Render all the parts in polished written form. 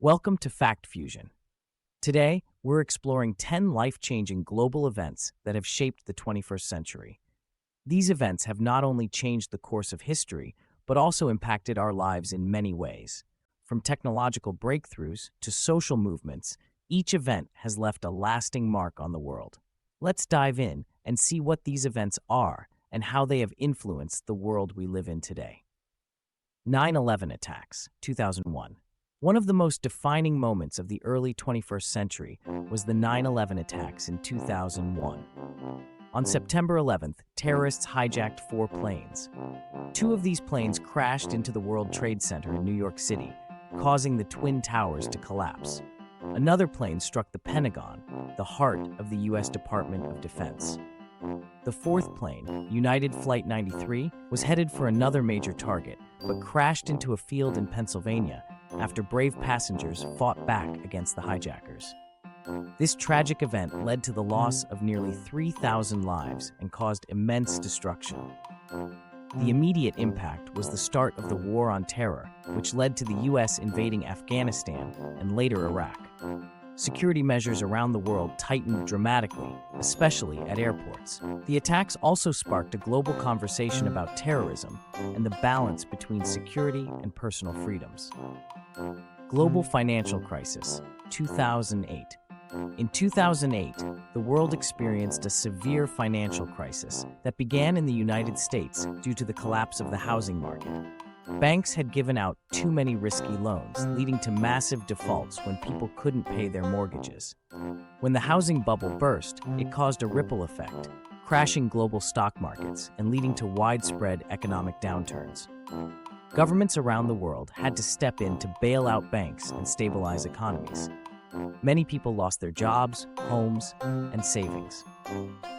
Welcome to Fact Fusion. Today, we're exploring 10 life-changing global events that have shaped the 21st century. These events have not only changed the course of history, but also impacted our lives in many ways. From technological breakthroughs to social movements, each event has left a lasting mark on the world. Let's dive in and see what these events are and how they have influenced the world we live in today. 9/11 attacks, 2001. One of the most defining moments of the early 21st century was the 9/11 attacks in 2001. On September 11th, terrorists hijacked 4 planes. 2 of these planes crashed into the World Trade Center in New York City, causing the Twin Towers to collapse. Another plane struck the Pentagon, the heart of the U.S. Department of Defense. The 4th plane, United Flight 93, was headed for another major target, but crashed into a field in Pennsylvania after brave passengers fought back against the hijackers. This tragic event led to the loss of nearly 3,000 lives and caused immense destruction. The immediate impact was the start of the War on Terror, which led to the U.S. invading Afghanistan and later Iraq. Security measures around the world tightened dramatically, especially at airports. The attacks also sparked a global conversation about terrorism and the balance between security and personal freedoms. Global financial crisis, 2008. In 2008, the world experienced a severe financial crisis that began in the United States due to the collapse of the housing market. Banks had given out too many risky loans, leading to massive defaults when people couldn't pay their mortgages. When the housing bubble burst, it caused a ripple effect, crashing global stock markets and leading to widespread economic downturns. Governments around the world had to step in to bail out banks and stabilize economies. Many people lost their jobs, homes, and savings.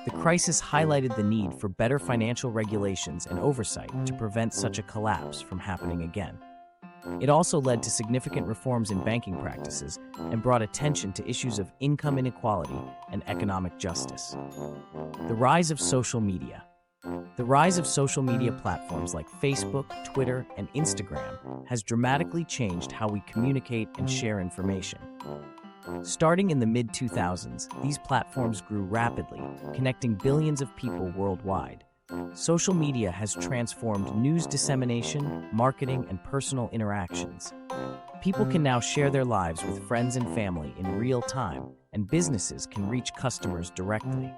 The crisis highlighted the need for better financial regulations and oversight to prevent such a collapse from happening again. It also led to significant reforms in banking practices and brought attention to issues of income inequality and economic justice. The rise of social media. The rise of social media platforms like Facebook, Twitter, and Instagram has dramatically changed how we communicate and share information. Starting in the mid-2000s, these platforms grew rapidly, connecting billions of people worldwide. Social media has transformed news dissemination, marketing, and personal interactions. People can now share their lives with friends and family in real time, and businesses can reach customers directly.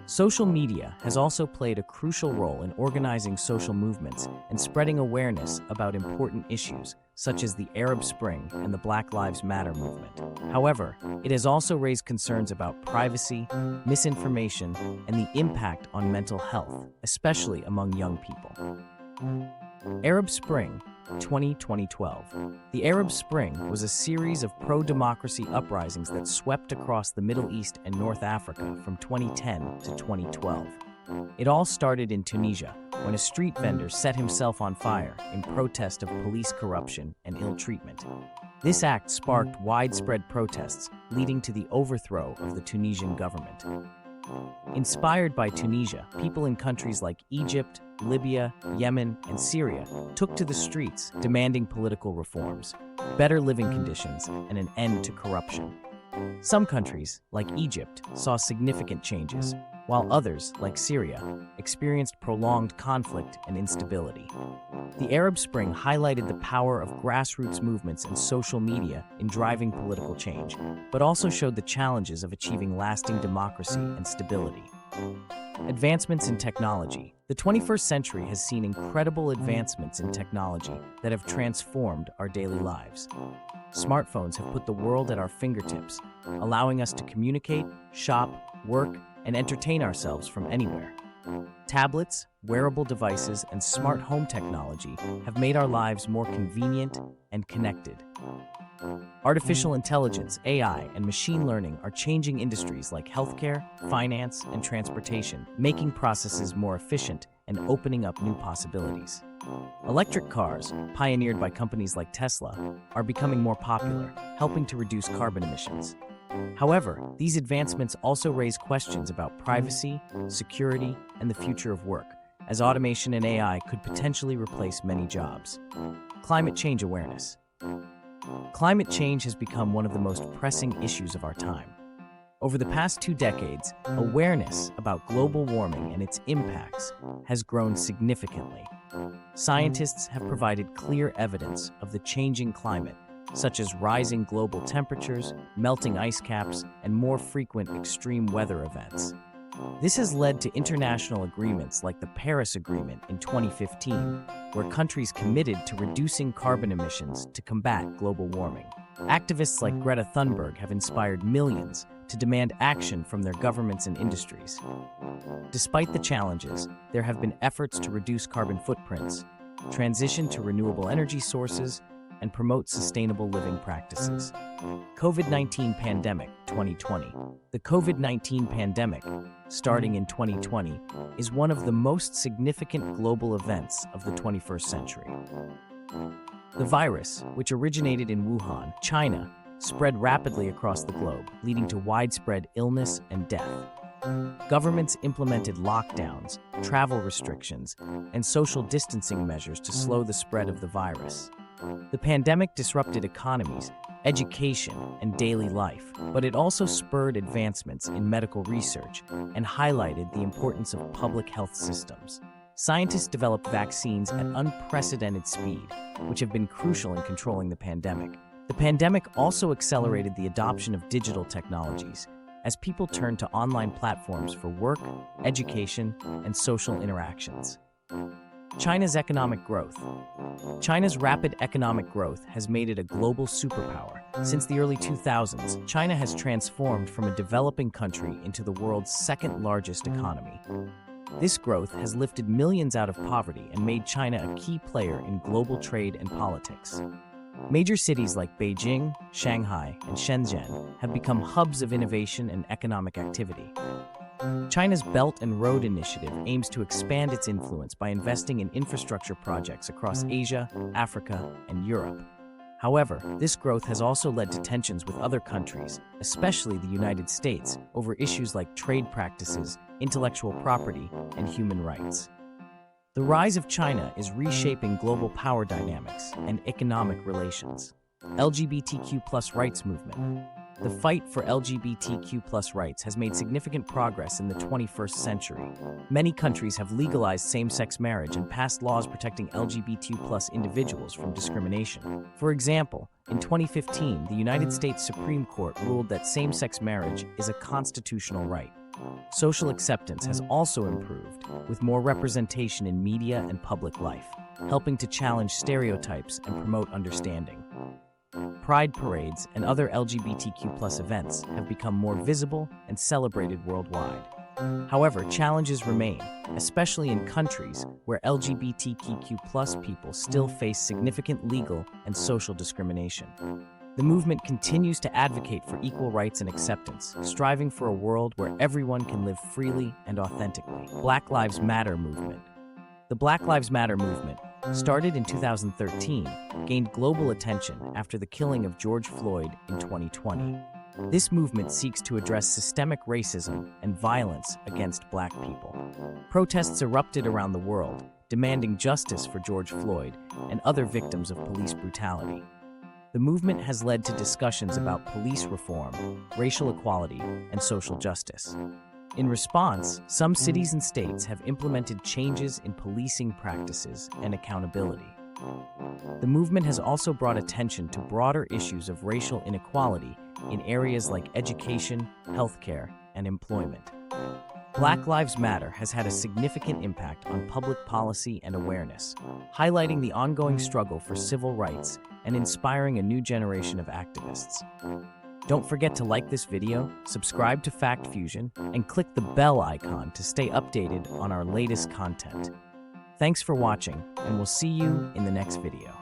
Social media has also played a crucial role in organizing social movements and spreading awareness about important issues, such as the Arab Spring and the Black Lives Matter movement. However, it has also raised concerns about privacy, misinformation, and the impact on mental health, especially among young people. Arab Spring, 2012. The Arab Spring was a series of pro-democracy uprisings that swept across the Middle East and North Africa from 2010 to 2012. It all started in Tunisia, when a street vendor set himself on fire in protest of police corruption and ill treatment. This act sparked widespread protests, leading to the overthrow of the Tunisian government. Inspired by Tunisia, people in countries like Egypt, Libya, Yemen, and Syria took to the streets demanding political reforms, better living conditions, and an end to corruption. Some countries, like Egypt, saw significant changes, while others, like Syria, experienced prolonged conflict and instability. The Arab Spring highlighted the power of grassroots movements and social media in driving political change, but also showed the challenges of achieving lasting democracy and stability. Advancements in technology. The 21st century has seen incredible advancements in technology that have transformed our daily lives. Smartphones have put the world at our fingertips, allowing us to communicate, shop, work, and entertain ourselves from anywhere. Tablets, wearable devices, and smart home technology have made our lives more convenient and connected. Artificial intelligence, AI, and machine learning are changing industries like healthcare, finance, and transportation, making processes more efficient and opening up new possibilities. Electric cars, pioneered by companies like Tesla, are becoming more popular, helping to reduce carbon emissions. However, these advancements also raise questions about privacy, security, and the future of work, as automation and AI could potentially replace many jobs. Climate change awareness. Climate change has become one of the most pressing issues of our time. Over the past 2 decades, awareness about global warming and its impacts has grown significantly. Scientists have provided clear evidence of the changing climate, such as rising global temperatures, melting ice caps, and more frequent extreme weather events. This has led to international agreements like the Paris Agreement in 2015, where countries committed to reducing carbon emissions to combat global warming. Activists like Greta Thunberg have inspired millions to demand action from their governments and industries. Despite the challenges, there have been efforts to reduce carbon footprints, transition to renewable energy sources, and promote sustainable living practices. COVID-19 Pandemic 2020. The COVID-19 pandemic, starting in 2020, is one of the most significant global events of the 21st century. The virus, which originated in Wuhan, China, spread rapidly across the globe, leading to widespread illness and death. Governments implemented lockdowns, travel restrictions, and social distancing measures to slow the spread of the virus. The pandemic disrupted economies, education, and daily life, but it also spurred advancements in medical research and highlighted the importance of public health systems. Scientists developed vaccines at unprecedented speed, which have been crucial in controlling the pandemic. The pandemic also accelerated the adoption of digital technologies, as people turned to online platforms for work, education, and social interactions. China's economic growth. China's rapid economic growth has made it a global superpower. Since the early 2000s, China has transformed from a developing country into the world's second-largest economy. This growth has lifted millions out of poverty and made China a key player in global trade and politics. Major cities like Beijing, Shanghai, and Shenzhen have become hubs of innovation and economic activity. China's Belt and Road Initiative aims to expand its influence by investing in infrastructure projects across Asia, Africa, and Europe. However, this growth has also led to tensions with other countries, especially the United States, over issues like trade practices, intellectual property, and human rights. The rise of China is reshaping global power dynamics and economic relations. LGBTQ+ rights movement. The fight for LGBTQ+ rights has made significant progress in the 21st century. Many countries have legalized same-sex marriage and passed laws protecting LGBTQ+ individuals from discrimination. For example, in 2015, the United States Supreme Court ruled that same-sex marriage is a constitutional right. Social acceptance has also improved, with more representation in media and public life, helping to challenge stereotypes and promote understanding. Pride parades and other LGBTQ+ events have become more visible and celebrated worldwide. However, challenges remain, especially in countries where LGBTQ+ people still face significant legal and social discrimination. The movement continues to advocate for equal rights and acceptance, striving for a world where everyone can live freely and authentically. Black Lives Matter movement. The Black Lives Matter movement, started in 2013, gained global attention after the killing of George Floyd in 2020. This movement seeks to address systemic racism and violence against Black people. Protests erupted around the world, demanding justice for George Floyd and other victims of police brutality. The movement has led to discussions about police reform, racial equality, and social justice. In response, some cities and states have implemented changes in policing practices and accountability. The movement has also brought attention to broader issues of racial inequality in areas like education, healthcare, and employment. Black Lives Matter has had a significant impact on public policy and awareness, highlighting the ongoing struggle for civil rights and inspiring a new generation of activists. Don't forget to like this video, subscribe to Fact Fusion, and click the bell icon to stay updated on our latest content. Thanks for watching, and we'll see you in the next video.